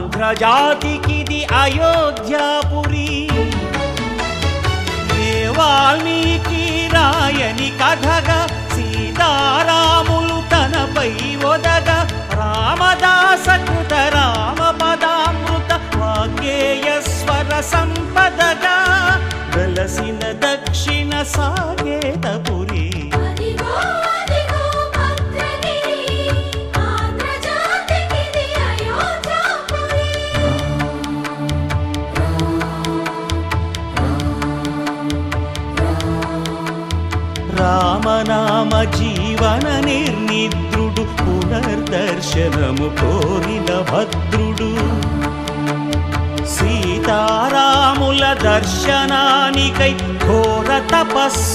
ఆంధ్రజాతికిది అయోధ్యాపురి. ఏ వాల్మీకి రాయని కథగా సీతారాములు తనపై ఒదగ. రామదాస కృత రామ పదామృత వాగ్గేయ స్వర సంపదగా వెలసిన దక్షిణ సాకేతపురి. రామనామ జీవన నిర్నిద్రుడు పునర్దర్శనము కోరిన భద్రుడు. సీతారాముల దర్శనానికై ఘోర తపస్సు